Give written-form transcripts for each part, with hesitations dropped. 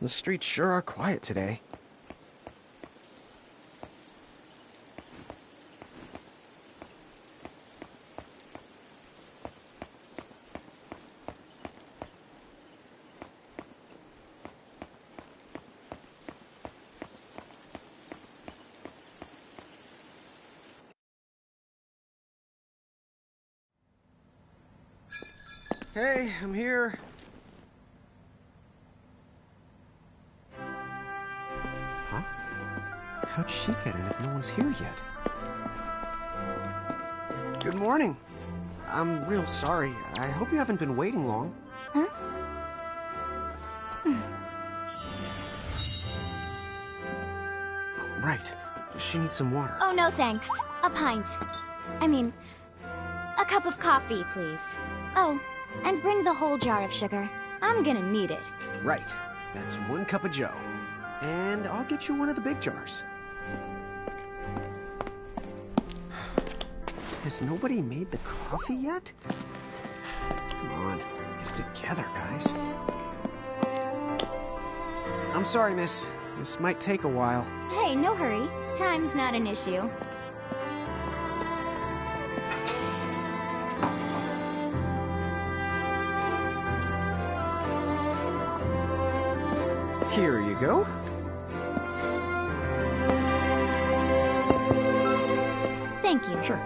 The streets sure are quiet today. Hey, I'm here. Huh? How'd she get in if no one's here yet? Good morning. I'm real sorry. I hope you haven't been waiting long. Huh? Right. She needs some water. Oh, no thanks. A pint. I mean, a cup of coffee, please. Oh, and bring the whole jar of sugar. I'm gonna need it. Right. That's 1 cup of joe. And I'll get you one of the big jars. Has nobody made the coffee yet? Come on, get it together, guys. I'm sorry, miss. This might take a while. Hey, no hurry. Time's not an issue. Here you go. Thank you. Sure.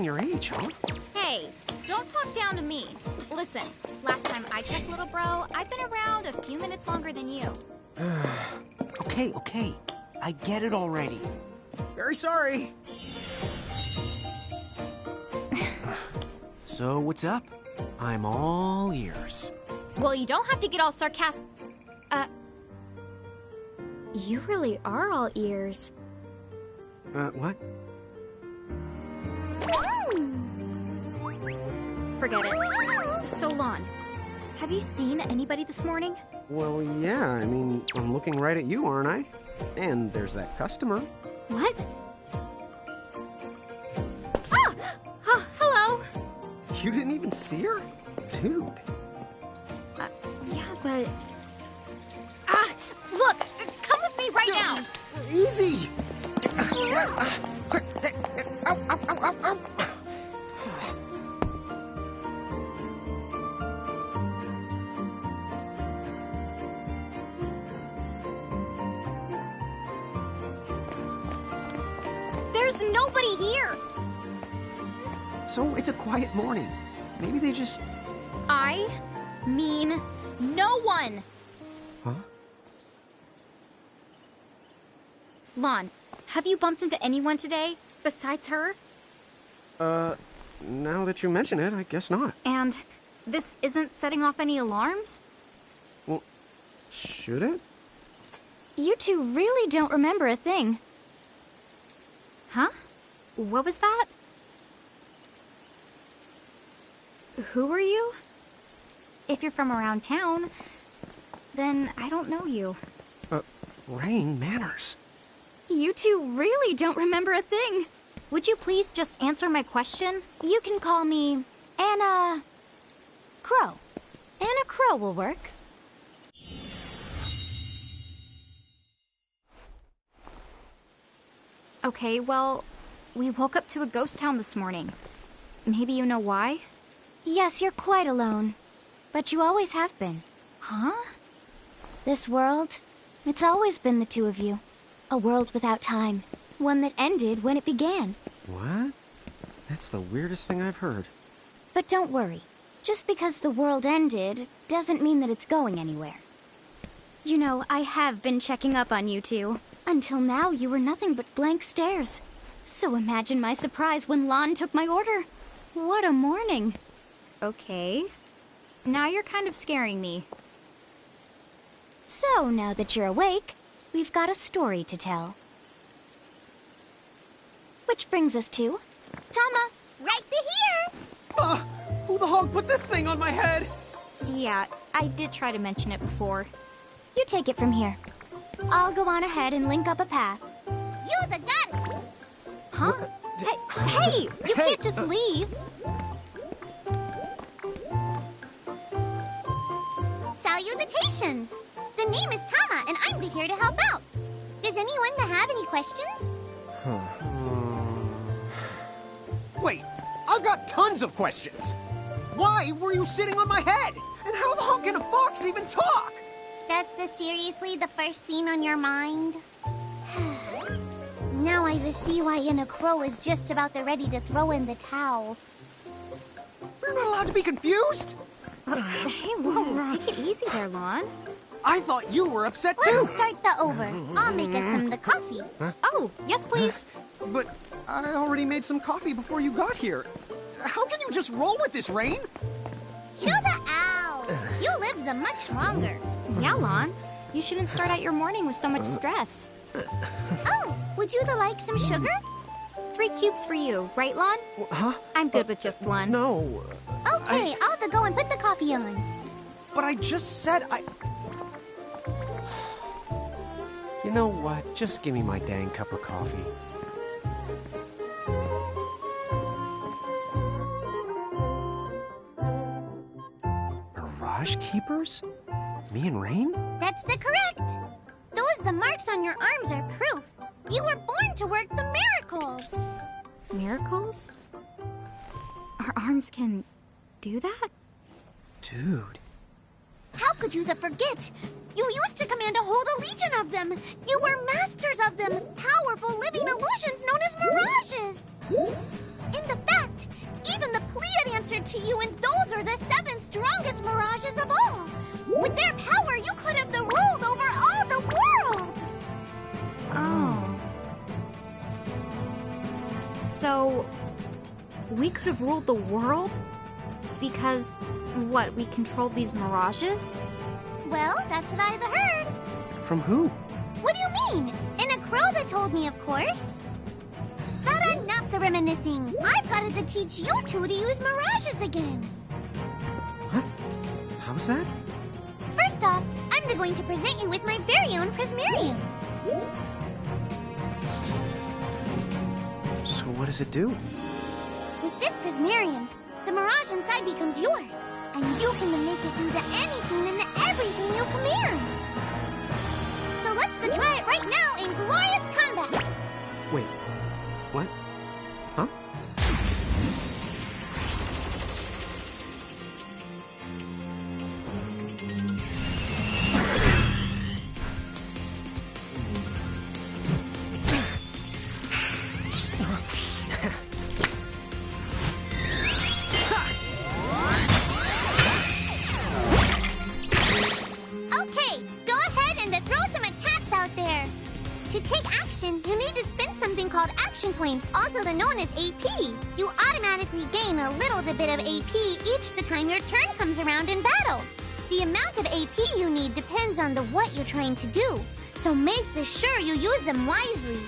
Your age, huh? Hey, don't talk down to me. Listen, last time I checked, little bro, I've been around a few minutes longer than you. Okay. I get it already. Very sorry. So, what's up? I'm all ears. Well, you don't have to get all sarcastic. You really are all ears. What? Forget it. So, Lon, have you seen anybody this morning? Well, yeah, I mean, I'm looking right at you, aren't I? And there's that customer. What? Ah! Oh, hello! You didn't even see her? Dude. Yeah, but... Ah! Look! Come with me right now! Easy! Ow, ow, ow, ow, ow! There's nobody here! So it's a quiet morning. Maybe they just... I mean no one! Huh? Lon, have you bumped into anyone today besides her? Now that you mention it, I guess not. And this isn't setting off any alarms? Well, should it? You two really don't remember a thing. Huh? What was that? Who are you? If you're from around town, then I don't know you. Rain, manners. You two really don't remember a thing. Would you please just answer my question? You can call me Anna Crow. Anna Crow will work. Okay, well, we woke up to a ghost town this morning. Maybe you know why? Yes, you're quite alone. But you always have been. Huh? This world, it's always been the two of you. A world without time. One that ended when it began. What? That's the weirdest thing I've heard. But don't worry. Just because the world ended, doesn't mean that it's going anywhere. You know, I have been checking up on you two. Until now, you were nothing but blank stares. So imagine my surprise when Lon took my order. What a morning. Okay. Now you're kind of scaring me. So, now that you're awake, we've got a story to tell. Which brings us to... Tama, right here! Who the hog put this thing on my head? Yeah, I did try to mention it before. You take it from here. I'll go on ahead and link up a path. You the got it! Huh? Hey, you can't just leave. Salutations! The name is Tama, and I'm here to help out. Does anyone have any questions? Wait, I've got tons of questions. Why were you sitting on my head? And how the hell can a fox even talk? That's seriously the first thing on your mind? Now I see why Inna Crow is just about ready to throw in the towel. We're not allowed to be confused? Hey, whoa, take it easy there, Lon. I thought you were upset too. Let's start the over. I'll make us some the coffee. Huh? Oh, yes, please. But I already made some coffee before you got here. How can you just roll with this rain? Chew the owls. You live the much longer. Yeah, Lon. You shouldn't start out your morning with so much stress. Oh, would you like some sugar? 3 cubes for you, right, Lon? Huh? I'm good with just one. No. Okay, I'll go and put the coffee on. But I just said I... You know what? Just give me my dang cup of coffee. Mirage Keepers? Me and Rain? That's correct. The marks on your arms are proof. You were born to work the miracles. Miracles? Our arms can do that? Dude. How could you forget? You used to command a whole legion of them. You were masters of them, powerful living illusions known as mirages. In the fact, even the Pleiad answered to you, and those are the 7 strongest mirages of all. With their power, you could have ruled over all the world. Oh. So, we could have ruled the world? Because, what, we controlled these mirages? Well, that's what I've heard. From who? What do you mean? In a crow that told me, of course. But enough the reminiscing. I've got to teach you two to use mirages again. What? How's that? First off, I'm going to present you with my very own Prismarium. So what does it do? With this Prismarium, the mirage inside becomes yours. And you can make it do anything and everything you command. So let's try it right now in glorious combat. Wait. What? Huh? Okay, go ahead and throw some attacks out there. To take action, you need to spend something called action points, also known as AP. You automatically gain a little bit of AP each the time your turn comes around in battle. The amount of AP you need depends on what you're trying to do, so make sure you use them wisely.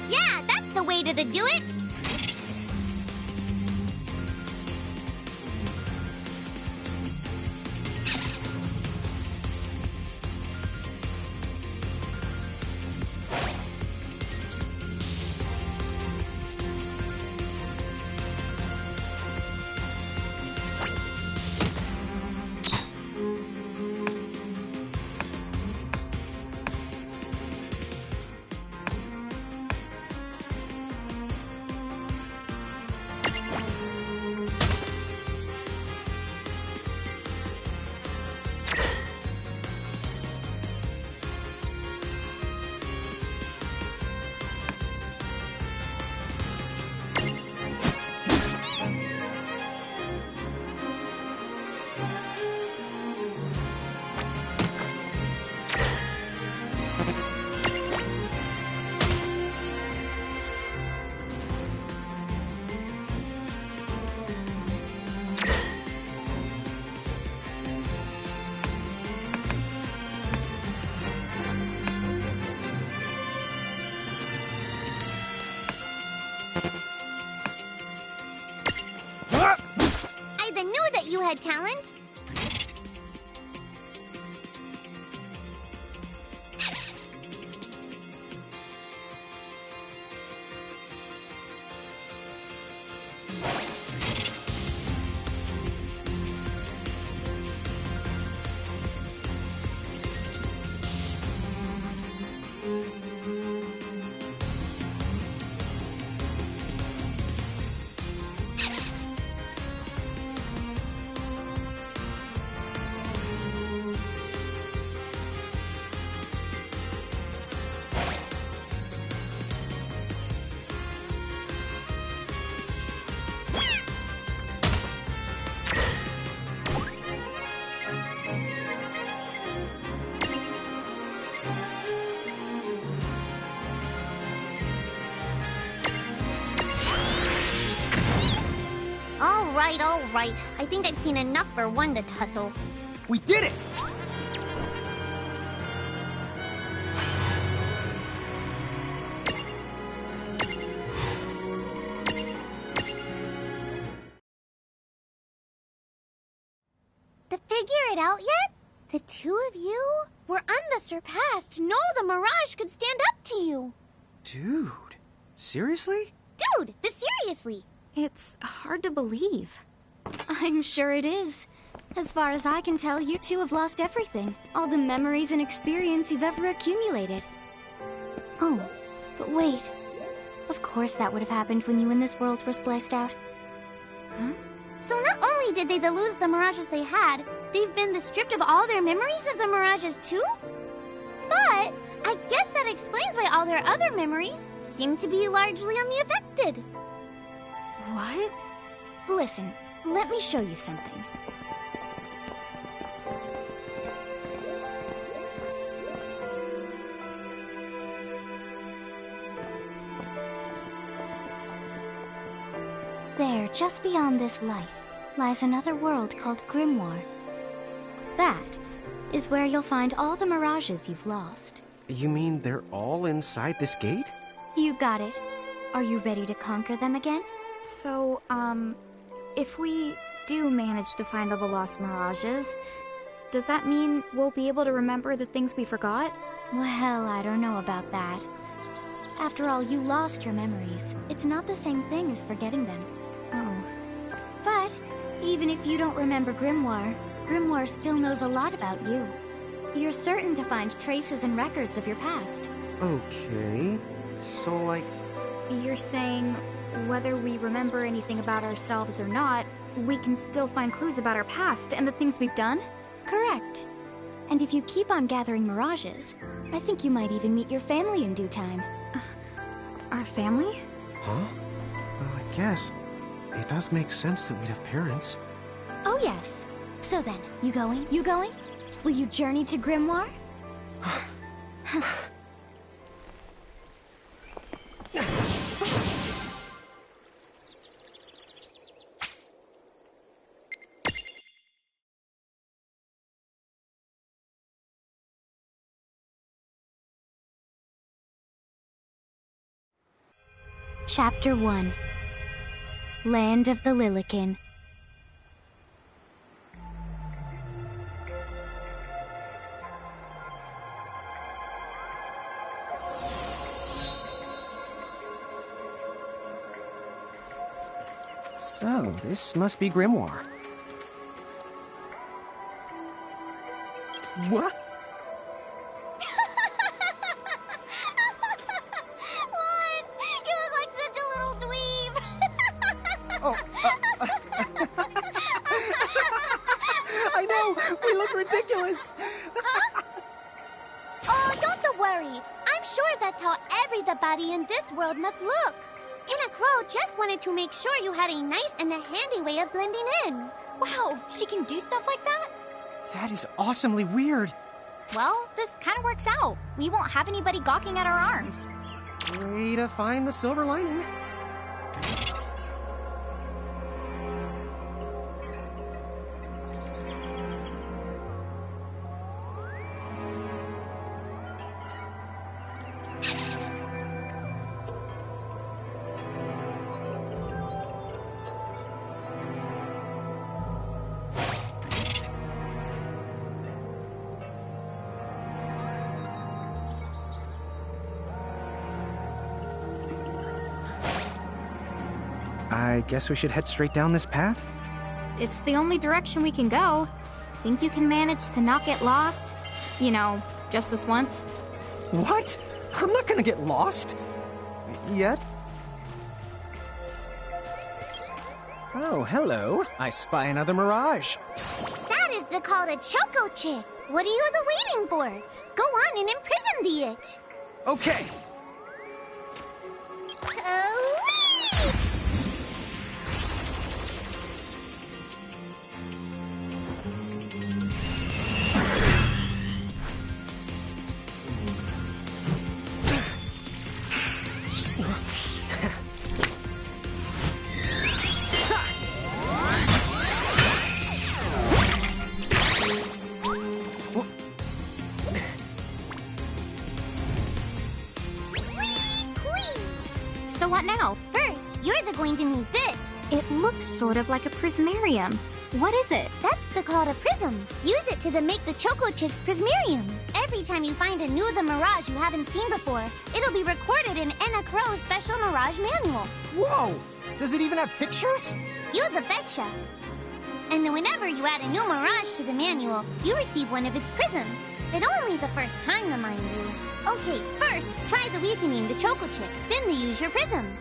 Yeah, that's the way to do it. talent? All right. I think I've seen enough for one to tussle. We did it! To figure it out yet? The two of you were unsurpassed. No, the Mirage could stand up to you. Dude, seriously? Dude, seriously. It's hard to believe. I'm sure it is. As far as I can tell, you two have lost everything. All the memories and experience you've ever accumulated. Oh, but wait. Of course that would have happened when you and this world were spliced out. Huh? So not only did they lose the Mirages they had, they've been stripped of all their memories of the Mirages too? But I guess that explains why all their other memories seem to be largely unaffected. What? Listen, let me show you something. There, just beyond this light, lies another world called Grimoire. That is where you'll find all the Mirages you've lost. You mean they're all inside this gate? You got it. Are you ready to conquer them again? So, if we do manage to find all the lost Mirages, does that mean we'll be able to remember the things we forgot? Well, I don't know about that. After all, you lost your memories. It's not the same thing as forgetting them. Oh. But even if you don't remember Grimoire, Grimoire still knows a lot about you. You're certain to find traces and records of your past. Okay, so like... You're saying whether we remember anything about ourselves or not, we can still find clues about our past and the things we've done? Correct. And if you keep on gathering Mirages, I think you might even meet your family in due time. Our family? Huh? Well, I guess it does make sense that we'd have parents. Oh yes. So then, you going? You going? Will you journey to Grimoire? Chapter 1. Land of the Lilican. So, this must be Grimoire. What? What? You look like such a little dweeb. Oh, I know! We look ridiculous! Oh, don't worry. I'm sure that's how everybody in this world must look. Inna Crow just wanted to make sure you had a nice and a handy way of blending in. Wow, she can do stuff like that? That is awesomely weird. Well, this kind of works out. We won't have anybody gawking at our arms. Way to find the silver lining. I guess we should head straight down this path? It's the only direction we can go. Think you can manage to not get lost? You know, just this once? What? I'm not gonna get lost. Yet? Oh, hello. I spy another mirage. That is the call to Choco Chick. What are you waiting for? Go on and imprison the it. Okay. So what now? First, you're going to need this. It looks sort of like a prismarium. What is it? That's the call to Prism. Use it to make the Choco Chick's Prismarium. Every time you find a new The Mirage you haven't seen before, it'll be recorded in Enna Crow's special Mirage manual. Whoa! Does it even have pictures? You the betcha. And then whenever you add a new Mirage to the manual, you receive one of its prisms. But only the first time, mind you. Okay, first, try the weakening the Choco Chick, then the use your prism.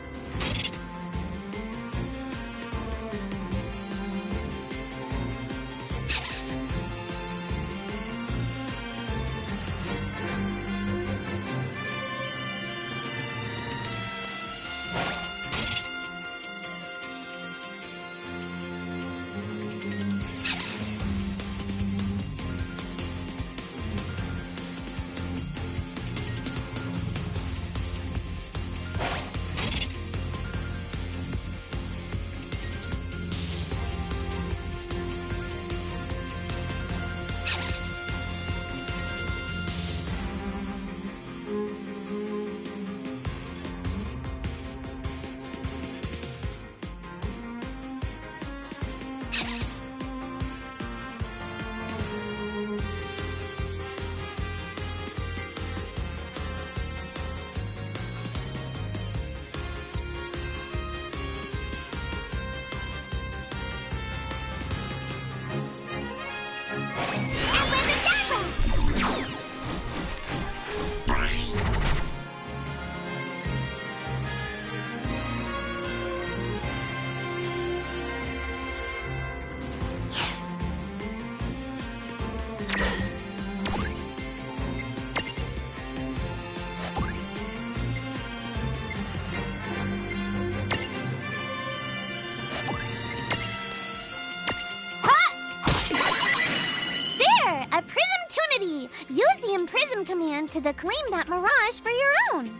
Use the Imprism command to claim that Mirage for your own.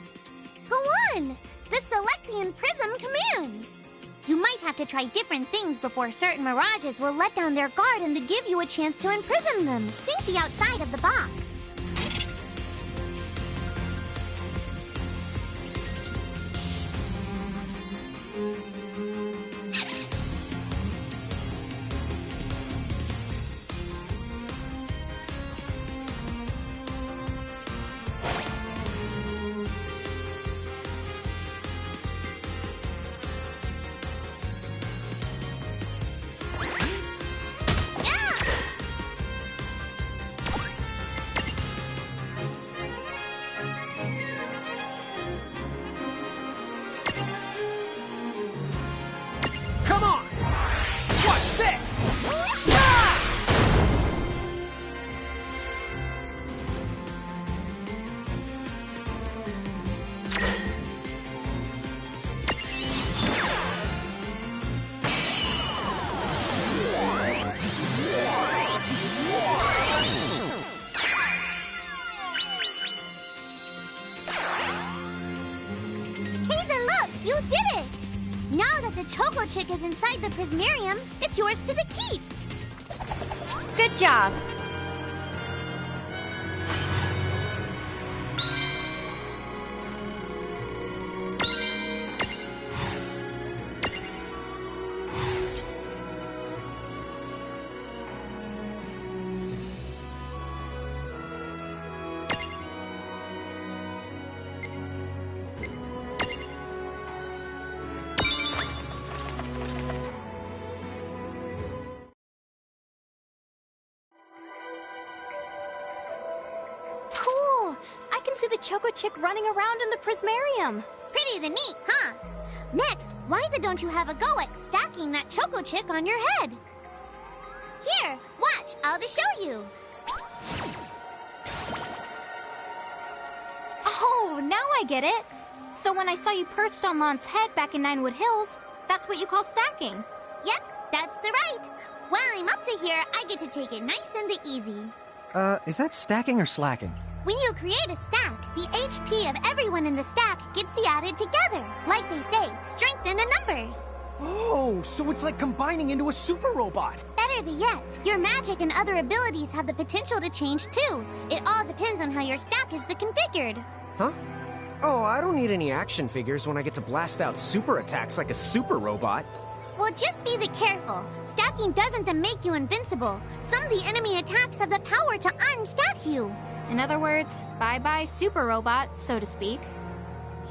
Go on! Select the Imprism command. You might have to try different things before certain Mirages will let down their guard and give you a chance to imprison them. Think the outside of the box. Come on! Watch this! You did it! Now that the Choco Chick is inside the Prismarium, it's yours to the keep. Good job. see the Choco Chick running around in the Prismarium. Pretty the neat, huh? Next, why don't you have a go at stacking that Choco Chick on your head? Here, watch, I'll just show you. Oh, now I get it. So when I saw you perched on Lon's head back in Ninewood Hills, that's what you call stacking. Yep, that's the right. While I'm up to here, I get to take it nice and easy. Is that stacking or slacking? When you create a stack, the HP of everyone in the stack gets added together. Like they say, strengthen the numbers. Oh, so it's like combining into a super robot. Better yet, your magic and other abilities have the potential to change too. It all depends on how your stack is configured. Huh? Oh, I don't need any action figures when I get to blast out super attacks like a super robot. Well, just be careful. Stacking doesn't make you invincible. Some of the enemy attacks have the power to unstack you. In other words, bye-bye super robot, so to speak.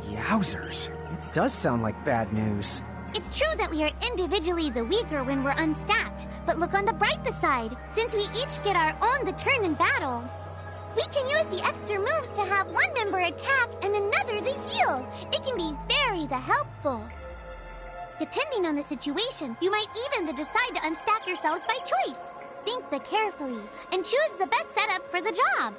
Yowzers. It does sound like bad news. It's true that we are individually the weaker when we're unstacked, but look on the brighter side. Since we each get our own turn in battle, we can use the extra moves to have one member attack and another heal. It can be very helpful. Depending on the situation, you might even decide to unstack yourselves by choice. Think carefully and choose the best setup for the job.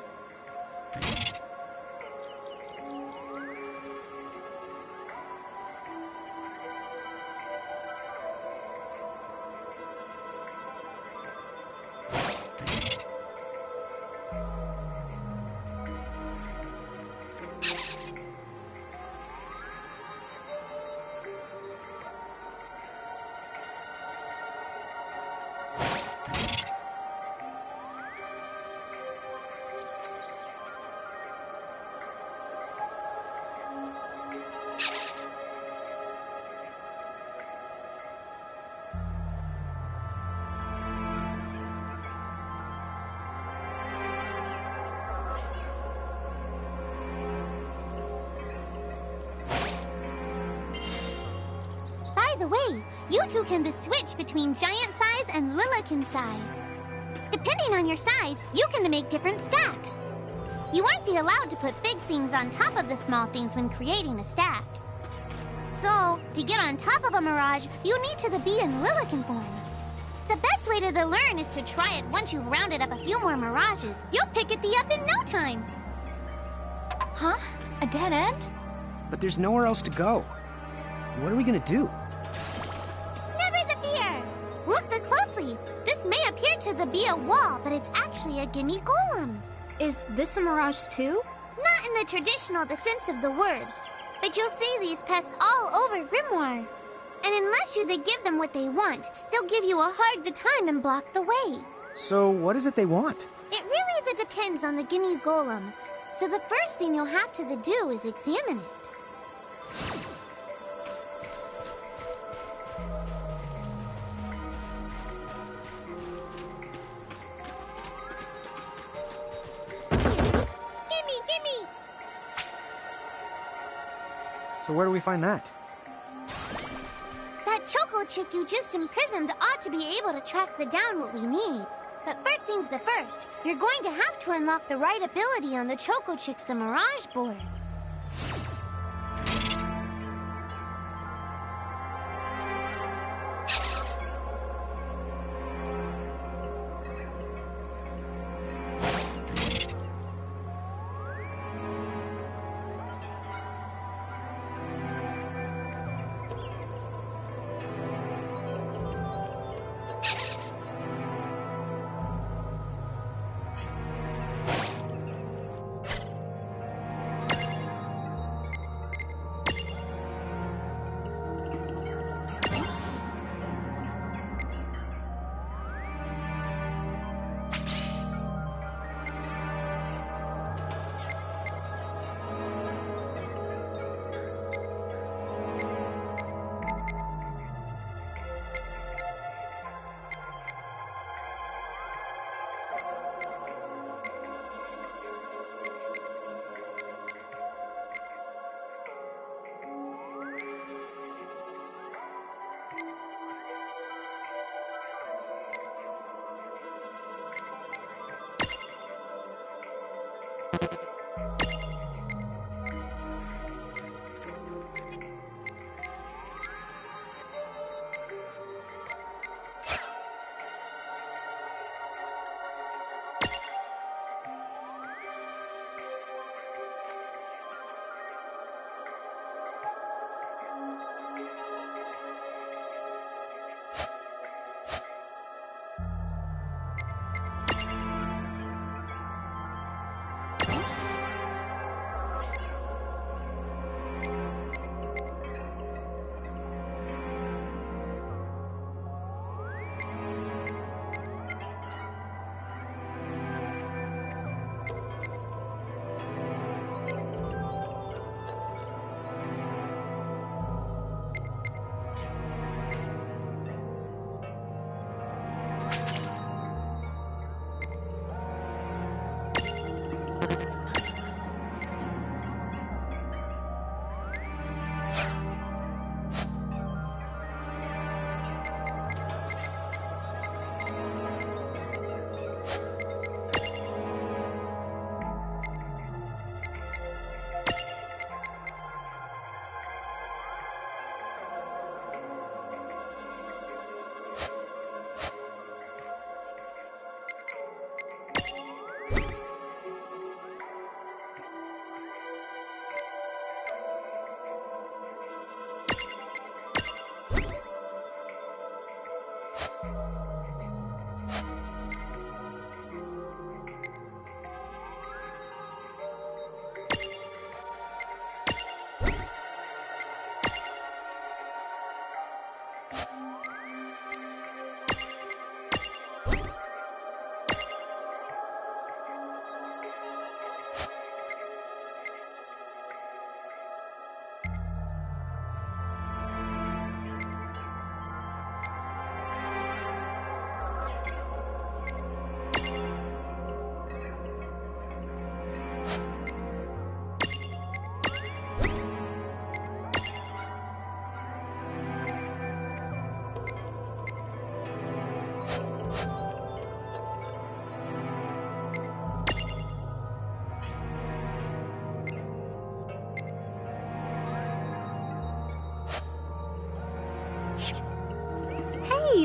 By the way, you two can switch between giant size and Lilican size. Depending on your size, you can make different stacks. You aren't allowed to put big things on top of the small things when creating a stack. So, to get on top of a mirage, you need to be in Lilican form. The best way to learn is to try it once you've rounded up a few more mirages. You'll pick it up in no time. Huh? A dead end? But there's nowhere else to go. What are we gonna do? Never fear! Look closely. This may appear to be a wall, but it's actually a gimme golem. Is this a mirage too? Not in the traditional sense of the word, but you'll see these pests all over Grimoire. And unless you give them what they want, they'll give you a hard time and block the way. So what is it they want? It really depends on the gimme golem. So the first thing you'll have to do is examine it. Gimme! So where do we find that? That Choco Chick you just imprisoned ought to be able to track down what we need. But first things first, you're going to have to unlock the right ability on the Choco Chick's Mirage board.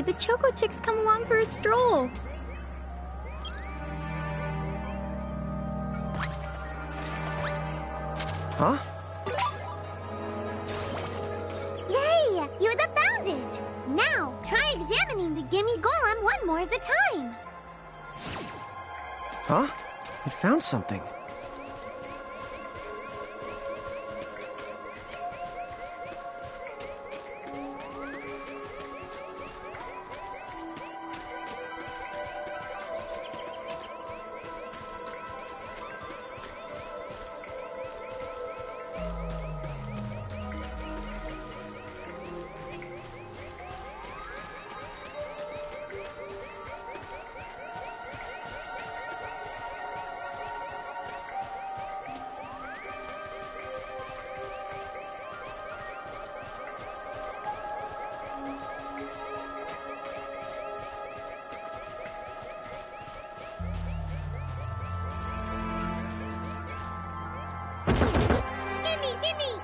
the Choco Chicks come along for a stroll. Huh? Yay! You found it! Now, try examining the Gimme Golem one more at a time. Huh? It found something. Gimme!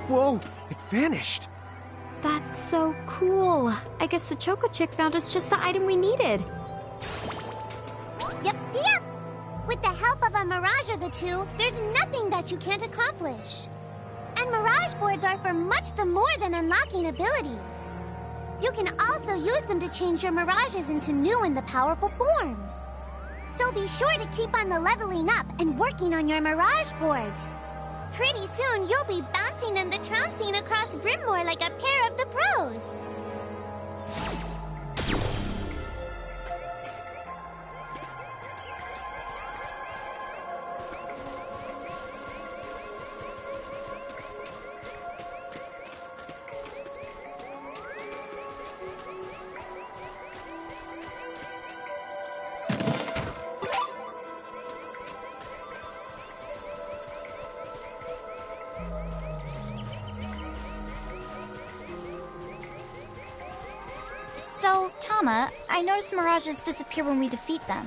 Whoa! It vanished! That's so cool. I guess the Choco Chick found us just the item we needed. Yep. With the help of a Mirage or the two, there's nothing that you can't accomplish. And Mirage boards are for much the more than unlocking abilities. You can also use them to change your Mirages into new and the powerful forms. So be sure to keep on the leveling up and working on your Mirage boards. Pretty soon, you'll be bouncing and the trouncing across Brimmore like a pair of the pros. So, Tama, I noticed Mirages disappear when we defeat them.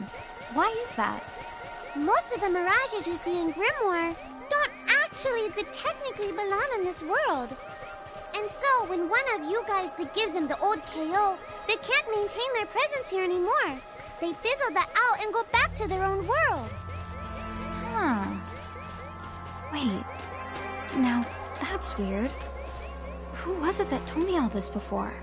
Why is that? Most of the Mirages you see in Grimoire don't actually technically belong in this world. And so, when one of you guys gives them the old KO, they can't maintain their presence here anymore. They fizzle that out and go back to their own worlds. Huh. Wait. Now, that's weird. Who was it that told me all this before?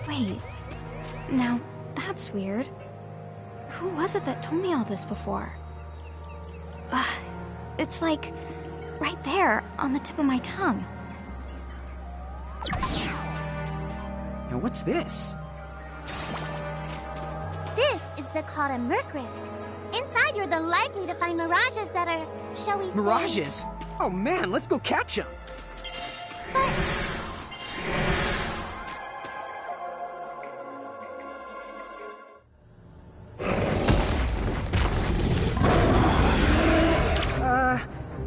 Wait. Now, that's weird. Who was it that told me all this before? Ugh. It's like right there on the tip of my tongue. Now what's this? This is called a Merc Rift. Inside, you're likely to find Mirages that are, shall we say... Mirages? Oh man, let's go catch them! But...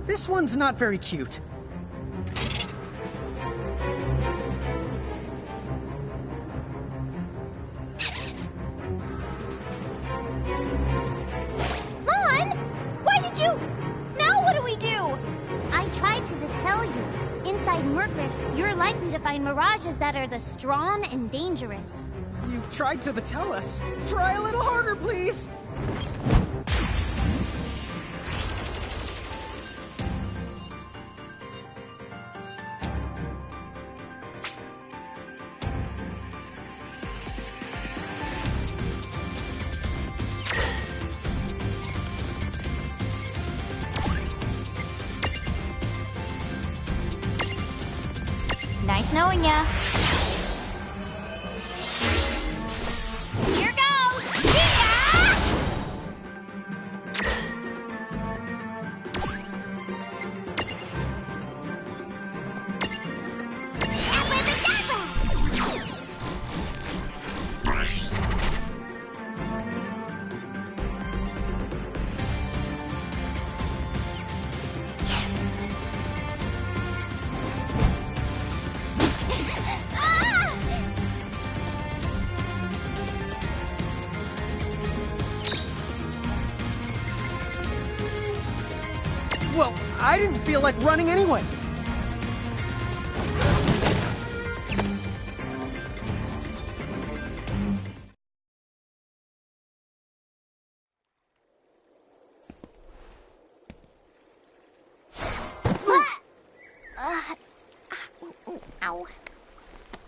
This one's not very cute. Mon! Why did you... Now what do we do? I tried to tell you. Inside Merc Rifts, you're likely to find Mirages that are the strong and dangerous. You tried to tell us. Try a little harder, please! Nice knowing ya. Here goes! Yeah! I didn't feel like running anyway. Ow.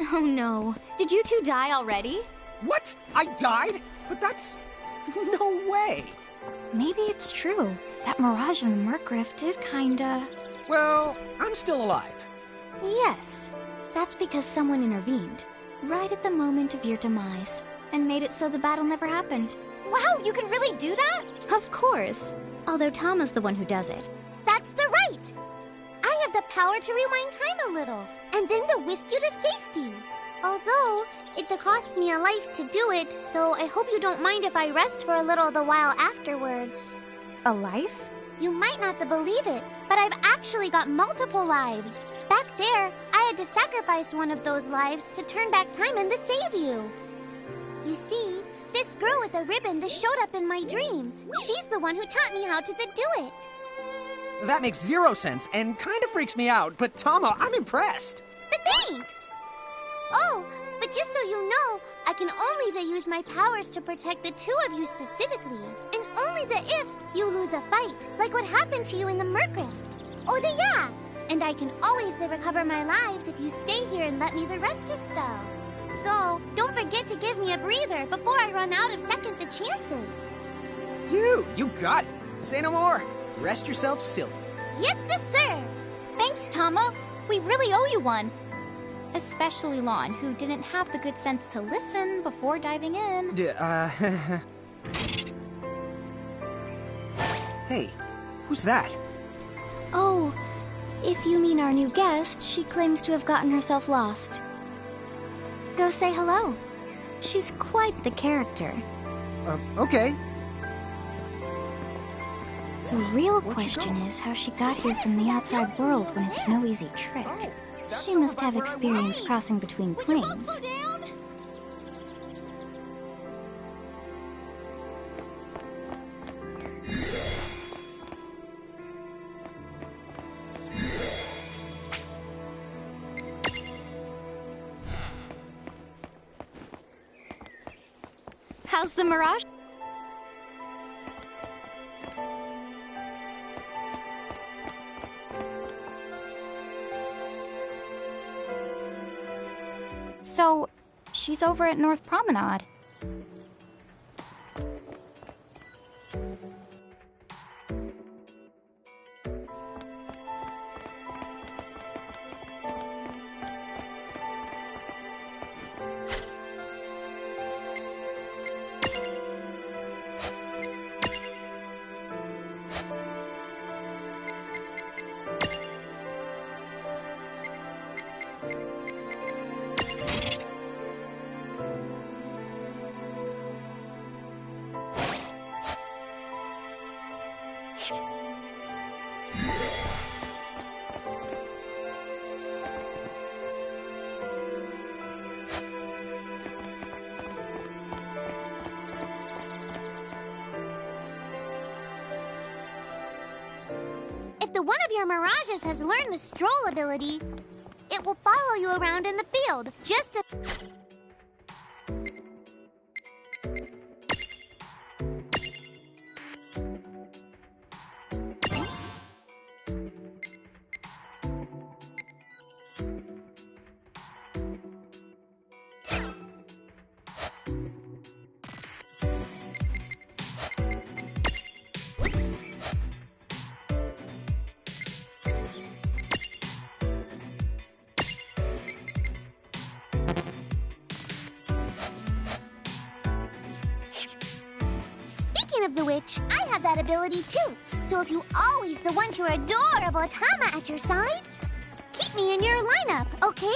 Oh no. Did you two die already? What? I died? But that's... no way. Maybe it's true. That mirage in the Mercriff did kinda... Well, I'm still alive. Yes. That's because someone intervened, right at the moment of your demise, and made it so the battle never happened. Wow, you can really do that? Of course. Although Tama's the one who does it. That's the right. I have the power to rewind time a little, and then to whisk you to safety. Although, it costs me a life to do it, so I hope you don't mind if I rest for a little the while afterwards. A life? You might not believe it, but I've actually got multiple lives. Back there, I had to sacrifice one of those lives to turn back time and to save you. You see, this girl with the ribbon that showed up in my dreams, she's the one who taught me how to do it. That makes 0 sense and kind of freaks me out, but Tama, I'm impressed. Thanks! Oh, but just so you know, I can only use my powers to protect the two of you specifically, and only if you lose a fight, like what happened to you in the Mercriff. Oh, yeah! And I can always recover my lives if you stay here and let me rest a spell. So, don't forget to give me a breather before I run out of second the chances. Dude, you got it. Say no more. Rest yourself silly. Yes, sir! Thanks, Tama. We really owe you one. Especially Lon, who didn't have the good sense to listen before diving in. Hey, who's that? Oh, if you mean our new guest, she claims to have gotten herself lost. Go say hello. She's quite the character. Okay. The real Where'd she question go? is how she got here from the outside world when it's no easy trick. Oh, that's She over must by have where I experience was. crossing between planes. down? How's the mirage? So, she's over at North Promenade. If the one of your mirages has learned the stroll ability, it will follow you around in the field, just to... Speaking of the which, I have that ability too. So if you always the want your adorable Tama at your side, keep me in your lineup, okay?